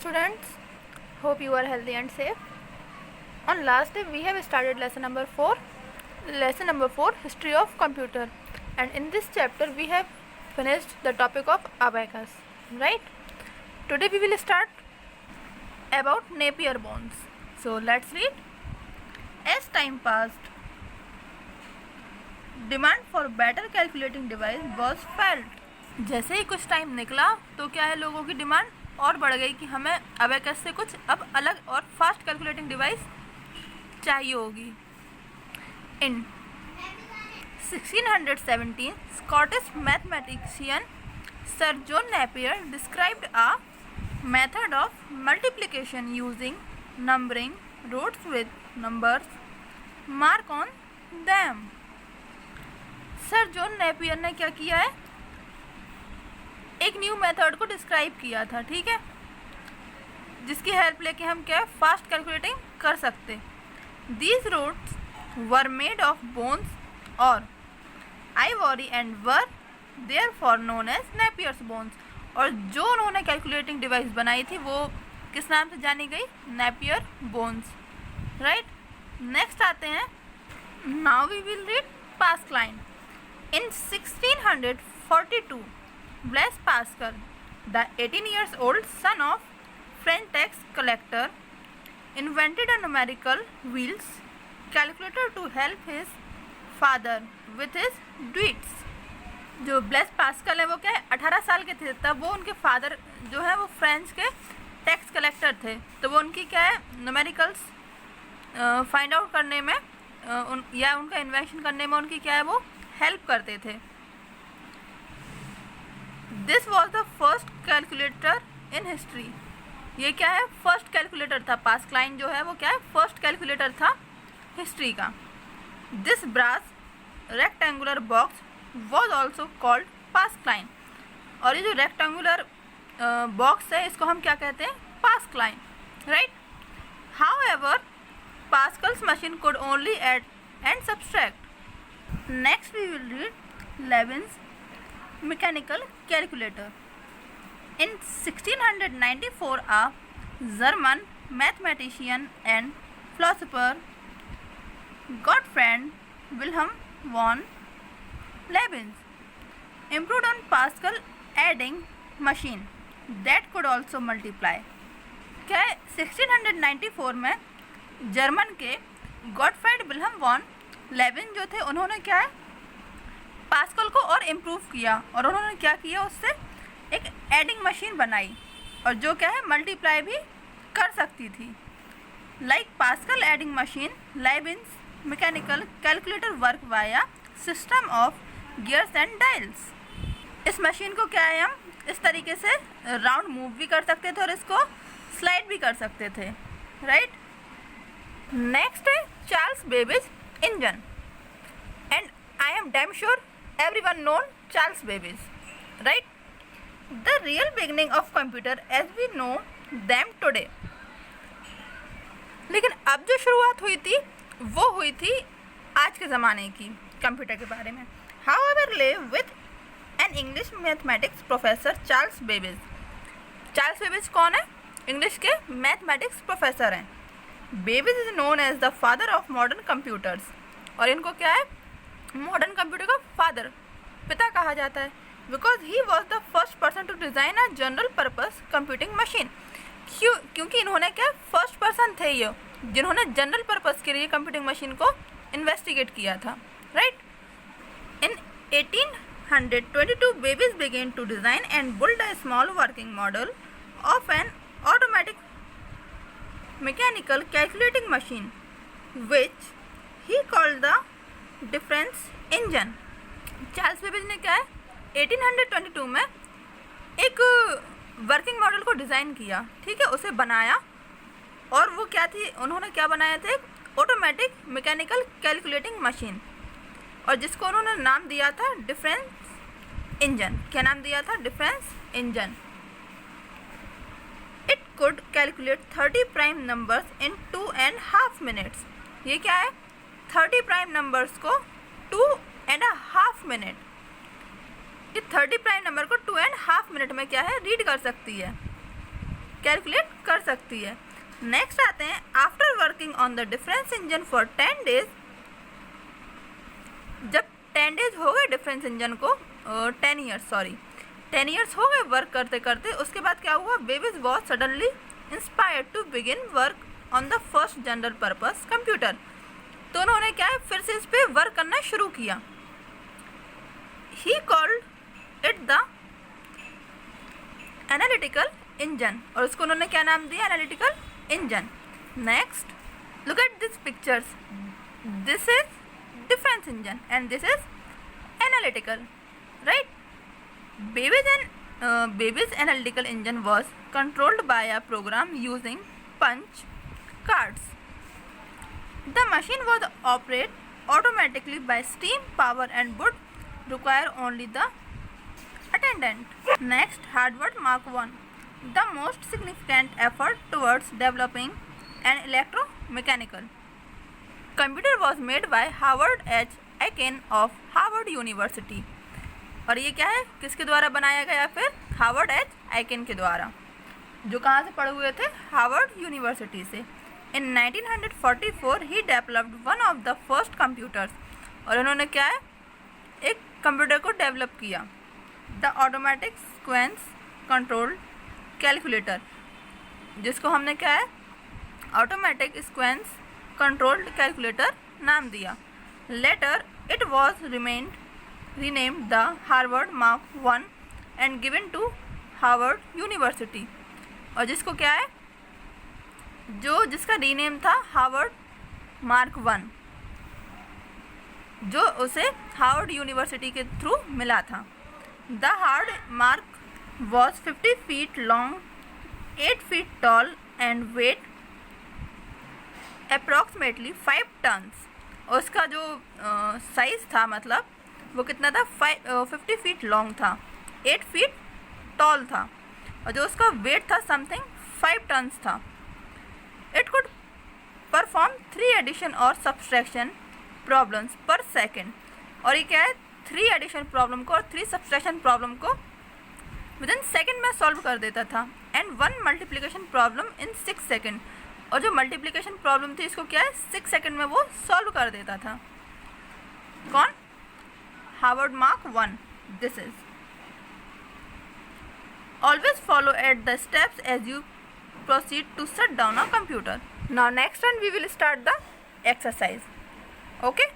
students, hope you are healthy and safe. On last day we have started lesson number 4, history of computer, and in this chapter we have finished the topic of abacus, right? Today we will start about Napier bones. So let's read. As time passed, demand for better calculating device was felt. जैसे ही कुछ time निकला तो क्या है, लोगों की demand और बढ़ गई कि हमें अबेकस से कुछ अब अलग और फास्ट कैलकुलेटिंग डिवाइस चाहिए होगी. In 1617 Scottish mathematician sir John Napier described a method of multiplication using numbering roots with numbers mark on them. Sir John Napier ने क्या किया है, एक न्यू मेथड को डिस्क्राइब किया था, ठीक है, जिसकी हेल्प लेके हम क्या फास्ट कैलकुलेटिंग कर सकते. These rods were made of bones और ivory and were therefore known as Napier's bones. और जो उन्होंने कैलकुलेटिंग डिवाइस बनाई थी वो किस नाम से जानी गई, नेपियर बोन्स, राइट. नेक्स्ट आते हैं, now we will read Pascal. In 1642 Blaise Pascal, the 18 years old son of French tax collector, invented a numerical wheels calculator to help his father with his duets. जो Blaise Pascal है वो क्या है, 18 साल के थे तब वो उनके फादर जो है वो फ्रेंच के टैक्स कलेक्टर थे, तो वो उनकी क्या है न्यूमेरिकल्स फाइंड आउट करने में या उनका इन्वेंशन करने में उनकी क्या है वो हेल्प करते थे. This was the first calculator in history. ये क्या है, फर्स्ट कैलकुलेटर था. पास्कल जो है वो क्या है, फर्स्ट कैलकुलेटर था हिस्ट्री का. This brass rectangular box was also called Pascal. और ये जो रेक्टेंगुलर बॉक्स है इसको हम क्या कहते हैं, Pascal, right. However Pascal's machine could only add and subtract. Next we will read Leibniz's mechanical calculator. In 1694 a German mathematician and philosopher Gottfried Wilhelm von Leibniz improved on Pascal adding machine that could also multiply. क्या है, 1694 में German के Gottfried Wilhelm von Lewin जो थे उन्होंने क्या है pascal को और इम्प्रूव किया, और उन्होंने क्या किया, उससे एक एडिंग मशीन बनाई और जो क्या है मल्टीप्लाई भी कर सकती थी. Like Pascal adding machine, Leibniz's mechanical calculator work via system of gears and dials. इस मशीन को क्या है हम इस तरीके से राउंड मूव भी कर सकते थे और इसको स्लाइड भी कर सकते थे, राइट. नेक्स्ट है Charles Babbage engine. And I am damn sure everyone known Charles Babbage, right? The real beginning of computer as we know them today. लेकिन अब जो शुरुआत हुई थी वो हुई थी आज के ज़माने की कंप्यूटर के बारे में. However, live with an English mathematics professor Charles Babbage. Charles Babbage कौन है, इंग्लिश के मैथमेटिक्स प्रोफेसर हैं. Babbage is known as the father of modern computers. और इनको क्या है, मॉडर्न कंप्यूटर का फादर, पिता कहा जाता है. Because he was the first person to design a general purpose computing machine. क्योंकि इन्होंने क्या फर्स्ट पर्सन थे ये जिन्होंने जनरल पर्पस के लिए कंप्यूटिंग मशीन को इन्वेस्टिगेट किया था, right. In 1822 Babbage began to design and build a small working model of an automatic mechanical calculating machine which he called the difference engine. Charles Babbage ने क्या है 1822 में एक वर्किंग मॉडल को design किया, ठीक है, उसे बनाया, और वो क्या थी, उन्होंने क्या बनाया था, एक ऑटोमेटिक मैकेनिकल कैलकुलेटिंग मशीन, और जिसको उन्होंने नाम दिया था डिफरेंस इंजन. क्या नाम दिया था, difference engine. It could calculate 30 prime numbers in 2.5 minutes. ये क्या है, 30 प्राइम नंबर्स को 2.5 मिनट, ये 30 प्राइम नंबर को 2.5 मिनट में क्या है रीड कर सकती है. कैलकुलेट कर सकती है। नेक्स्ट आते हैं, after working on the difference engine for 10 days, जब 10 डेज हो गए डिफरेंस इंजन को, 10 ईयर्स हो गए वर्क करते करते, उसके बाद क्या हुआ, Babbage was suddenly inspired to begin work on the first general purpose computer. तो उन्होंने क्या है, फिर से इस पर वर्क करना शुरू किया। He called it the analytical engine, और उसको उन्होंने क्या नाम दिया, analytical engine. Next, look at this pictures, this is difference engine and this is analytical, right. Baby's analytical engine was controlled by a program using punch cards. The machine was operated automatically by steam power and would require only the attendant. Next, Harvard Mark I, the most significant effort towards developing an electromechanical computer was made by Howard H. Aiken of Harvard University. और ये क्या है, किसके द्वारा बनाया गया, फिर Harvard H icon के द्वारा, जो कहाँ से पढ़े हुए थे, हार्वर्ड यूनिवर्सिटी से। इन 1944 ही developed one of the first computers, और उन्होंने क्या है, एक कंप्यूटर को डेवलप किया, the automatic sequence controlled calculator, जिसको हमने क्या है, ऑटोमेटिक सीक्वेंस कंट्रोल्ड कैलकुलेटर नाम दिया। Later it was renamed the Harvard Mark I and given to Harvard University, और जिसको क्या है, जिसका रीनेम था हार्वर्ड मार्क I, जो उसे हार्वर्ड यूनिवर्सिटी के थ्रू मिला था। The hard mark was 50 feet long, 8 feet tall and weighed approximately 5 tons, और उसका जो साइज़ था, मतलब वो कितना था, 50 feet लॉन्ग था, 8 feet टॉल था, और जो उसका वेट था समथिंग 5 tons था। इट कुड परफॉर्म 3 एडिशन और सब्सट्रैक्शन प्रॉब्लम्स पर सेकेंड, और ये क्या है, 3 एडिशन प्रॉब्लम को और 3 सब्सट्रैक्शन प्रॉब्लम को विदिन सेकेंड में सॉल्व कर देता था, and 1 multiplication problem in 6 second, और जो मल्टीप्लिकेशन प्रॉब्लम थी इसको क्या है, 6 सेकेंड में वो सॉल्व कर देता था। कौन, Harvard Mark I. This is. Always follow at the steps as you proceed to shut down a computer. Now next one we will start the exercise. Okay.